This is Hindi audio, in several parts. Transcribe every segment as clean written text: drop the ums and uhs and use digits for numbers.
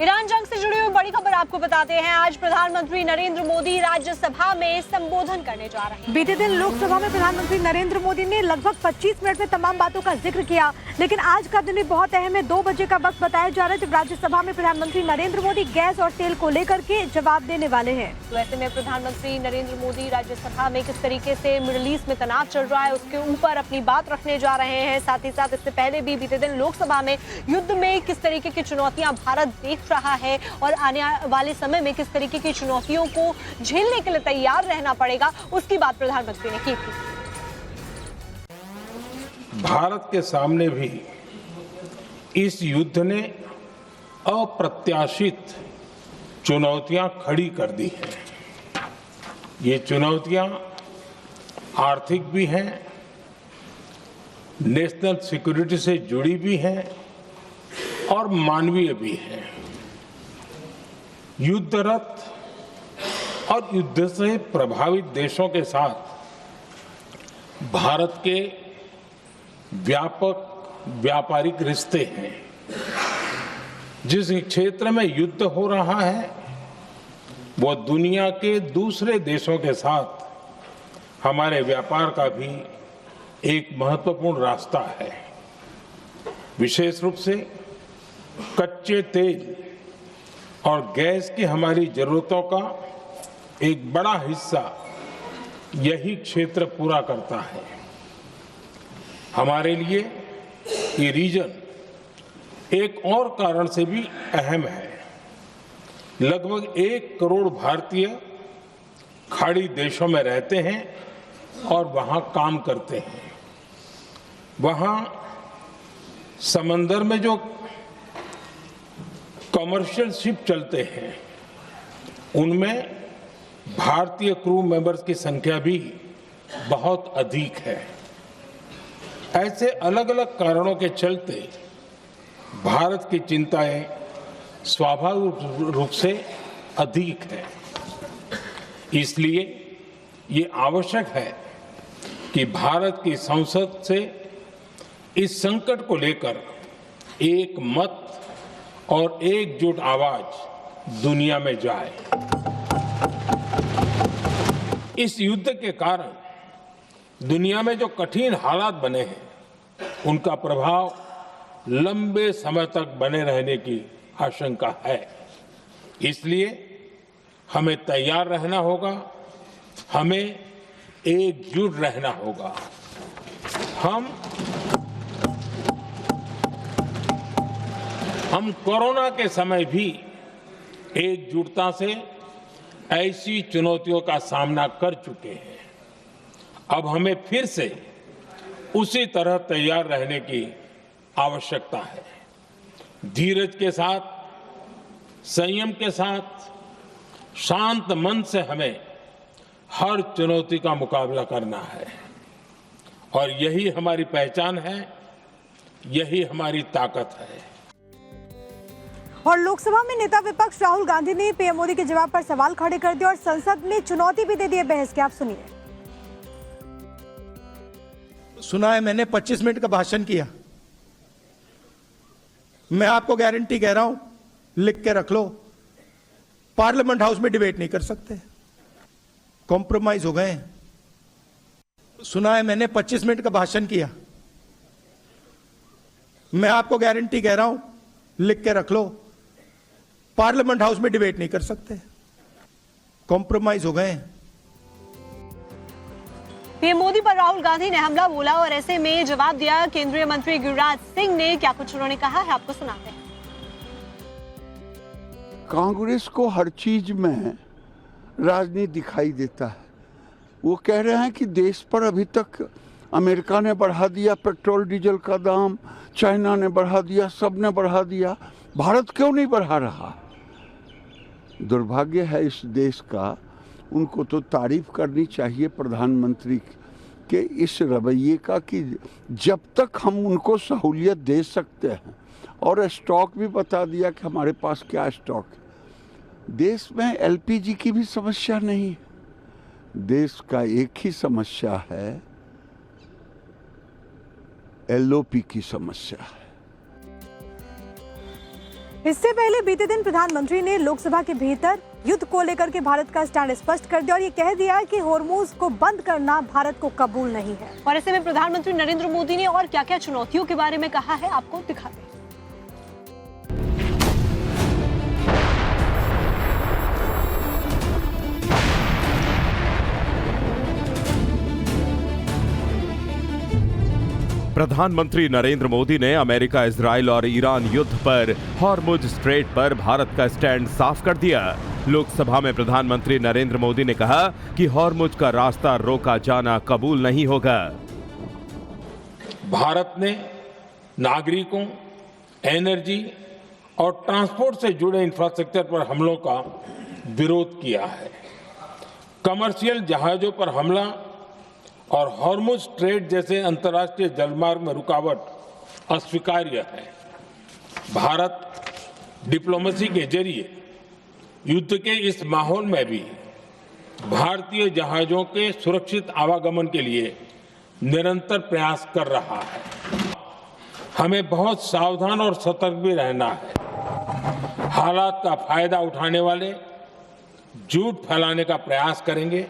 ईरान जंग से जुड़ी हुई बड़ी खबर आपको बताते हैं। आज प्रधानमंत्री नरेंद्र मोदी राज्यसभा में संबोधन करने जा रहे हैं। बीते दिन लोकसभा में प्रधानमंत्री नरेंद्र मोदी ने लगभग 25 मिनट में तमाम बातों का जिक्र किया, लेकिन आज का दिन भी बहुत अहम है। 2 बजे का वक्त बताया जा रहा है जब राज्यसभा में प्रधानमंत्री नरेंद्र मोदी गैस और तेल को लेकर के जवाब देने वाले हैं। तो ऐसे में प्रधानमंत्री नरेंद्र मोदी राज्यसभा में किस तरीके से मिडिल ईस्ट में तनाव चल रहा है उसके ऊपर अपनी बात रखने जा रहे हैं। साथ ही साथ इससे पहले भी बीते दिन लोकसभा में युद्ध में किस तरीके की चुनौतियां भारत देख रहा है और आने वाले समय में किस तरीके की चुनौतियों को झेलने के लिए तैयार रहना पड़ेगा, उसकी बात प्रधानमंत्री ने की थी। भारत के सामने भी इस युद्ध ने अप्रत्याशित चुनौतियां खड़ी कर दी हैं। ये चुनौतियां आर्थिक भी हैं, नेशनल सिक्योरिटी से जुड़ी भी हैं और मानवीय भी हैं। युद्धरत और युद्ध से प्रभावित देशों के साथ भारत के व्यापक व्यापारिक रिश्ते हैं। जिस क्षेत्र में युद्ध हो रहा है वो दुनिया के दूसरे देशों के साथ हमारे व्यापार का भी एक महत्वपूर्ण रास्ता है। विशेष रूप से कच्चे तेल और गैस की हमारी जरूरतों का एक बड़ा हिस्सा यही क्षेत्र पूरा करता है। हमारे लिए ये रीजन एक और कारण से भी अहम है। लगभग 1 करोड़ भारतीय खाड़ी देशों में रहते हैं और वहां काम करते हैं। वहां समंदर में जो कमर्शियल शिप चलते हैं उनमें भारतीय क्रू मेंबर्स की संख्या भी बहुत अधिक है। ऐसे अलग अलग कारणों के चलते भारत की चिंताएं स्वाभाविक रूप से अधिक है। इसलिए ये आवश्यक है कि भारत की संसद से इस संकट को लेकर एक मत और एकजुट आवाज दुनिया में जाए। इस युद्ध के कारण दुनिया में जो कठिन हालात बने हैं उनका प्रभाव लंबे समय तक बने रहने की आशंका है। इसलिए हमें तैयार रहना होगा, हमें एकजुट रहना होगा। हम कोरोना के समय भी एकजुटता से ऐसी चुनौतियों का सामना कर चुके हैं। अब हमें फिर से उसी तरह तैयार रहने की आवश्यकता है। धीरज के साथ, संयम के साथ, शांत मन से हमें हर चुनौती का मुकाबला करना है और यही हमारी पहचान है, यही हमारी ताकत है। और लोकसभा में नेता विपक्ष राहुल गांधी ने पीएम मोदी के जवाब पर सवाल खड़े कर दिए और संसद में चुनौती भी दे दी है बहस की। आप सुनिए। सुना है मैंने 25 मिनट का भाषण किया। मैं आपको गारंटी कह रहा हूं, लिख के रख लो, पार्लियामेंट हाउस में डिबेट नहीं कर सकते, कॉम्प्रोमाइज हो गए। सुना है मैंने 25 मिनट का भाषण किया। मैं आपको गारंटी कह रहा हूं, लिख के रख लो, पार्लियामेंट हाउस में डिबेट नहीं कर सकते, कॉम्प्रोमाइज हो गए। पीएम मोदी पर राहुल गांधी ने हमला बोला और ऐसे में जवाब दिया केंद्रीय मंत्री गिरिराज सिंह ने। क्या कुछ उन्होंने कहा है आपको सुनाते हैं। कांग्रेस को हर चीज में राजनीति दिखाई देता है। वो कह रहे हैं कि देश पर अभी तक अमेरिका ने बढ़ा दिया पेट्रोल डीजल का दाम, चाइना ने बढ़ा दिया, सब ने बढ़ा दिया, भारत क्यों नहीं बढ़ा रहा। दुर्भाग्य है इस देश का। उनको तो तारीफ करनी चाहिए प्रधानमंत्री के इस रवैये का कि जब तक हम उनको सहूलियत दे सकते हैं, और स्टॉक भी बता दिया कि हमारे पास क्या स्टॉक है। देश में एलपीजी की भी समस्या नहीं है, देश का एक ही समस्या है, एलओपी की समस्या है। इससे पहले बीते दिन प्रधानमंत्री ने लोकसभा के भीतर युद्ध को लेकर के भारत का स्टैंड स्पष्ट कर दिया और ये कह दिया कि होर्मुज को बंद करना भारत को कबूल नहीं है। और ऐसे में प्रधानमंत्री नरेंद्र मोदी ने और क्या-क्या चुनौतियों के बारे में कहा है, आपको दिखा दें। प्रधानमंत्री नरेंद्र मोदी ने अमेरिका, इजराइल और ईरान युद्ध पर हॉर्मुज स्ट्रेट पर भारत का स्टैंड साफ कर दिया। लोकसभा में प्रधानमंत्री नरेंद्र मोदी ने कहा कि हॉर्मुज का रास्ता रोका जाना कबूल नहीं होगा। भारत ने नागरिकों, एनर्जी और ट्रांसपोर्ट से जुड़े इंफ्रास्ट्रक्चर पर हमलों का विरोध किया है। कमर्शियल जहाजों पर हमला और हॉर्मुज स्ट्रेट जैसे अंतर्राष्ट्रीय जलमार्ग में रुकावट अस्वीकार्य है। भारत डिप्लोमेसी के जरिए युद्ध के इस माहौल में भी भारतीय जहाजों के सुरक्षित आवागमन के लिए निरंतर प्रयास कर रहा है। हमें बहुत सावधान और सतर्क भी रहना है। हालात का फायदा उठाने वाले झूठ फैलाने का प्रयास करेंगे।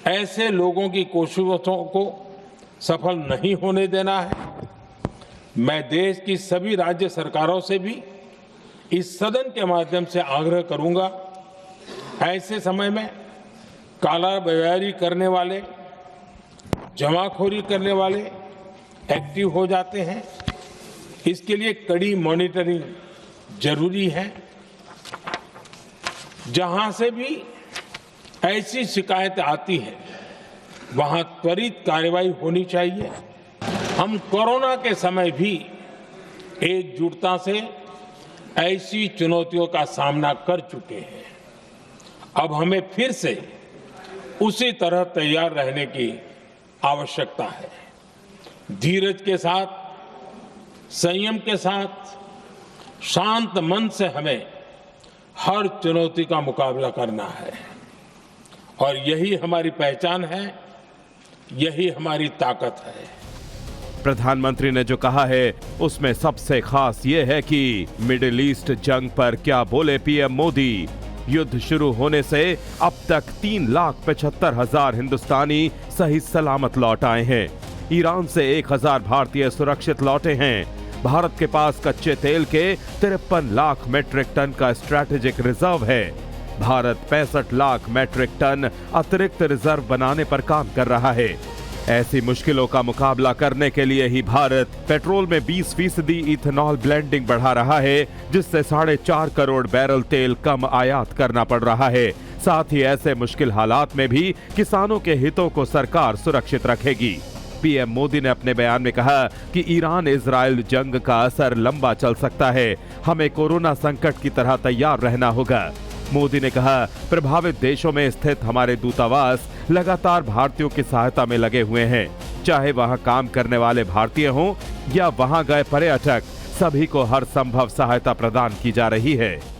ऐसे लोगों की कोशिशों को सफल नहीं होने देना है। मैं देश की सभी राज्य सरकारों से भी इस सदन के माध्यम से आग्रह करूंगा, ऐसे समय में कालाबाजारी करने वाले, जमाखोरी करने वाले एक्टिव हो जाते हैं। इसके लिए कड़ी मॉनिटरिंग जरूरी है। जहां से भी ऐसी शिकायतें आती हैं, वहां त्वरित कार्रवाई होनी चाहिए। हम कोरोना के समय भी एकजुटता से ऐसी चुनौतियों का सामना कर चुके हैं। अब हमें फिर से उसी तरह तैयार रहने की आवश्यकता है। धीरज के साथ, संयम के साथ, शांत मन से हमें हर चुनौती का मुकाबला करना है और यही हमारी पहचान है, यही हमारी ताकत है। प्रधानमंत्री ने जो कहा है उसमें सबसे खास ये है कि मिडिल ईस्ट जंग पर क्या बोले पीएम मोदी। युद्ध शुरू होने से अब तक 3,75,000 हिंदुस्तानी सही सलामत लौट आए हैं। ईरान से 1,000 भारतीय सुरक्षित लौटे हैं। भारत के पास कच्चे तेल के 53 लाख मीट्रिक टन का स्ट्रैटेजिक रिजर्व है। भारत 65 लाख मीट्रिक टन अतिरिक्त रिजर्व बनाने पर काम कर रहा है। ऐसी मुश्किलों का मुकाबला करने के लिए ही भारत पेट्रोल में 20% इथेनॉल ब्लेंडिंग बढ़ा रहा है, जिससे 4.5 करोड़ बैरल तेल कम आयात करना पड़ रहा है। साथ ही ऐसे मुश्किल हालात में भी किसानों के हितों को सरकार सुरक्षित रखेगी। पीएम मोदी ने अपने बयान में कहा कि ईरान इजराइल जंग का असर लंबा चल सकता है। हमें कोरोना संकट की तरह तैयार रहना होगा। मोदी ने कहा, प्रभावित देशों में स्थित हमारे दूतावास लगातार भारतीयों की सहायता में लगे हुए हैं। चाहे वहां काम करने वाले भारतीय हों या वहां गए पर्यटक, सभी को हर संभव सहायता प्रदान की जा रही है।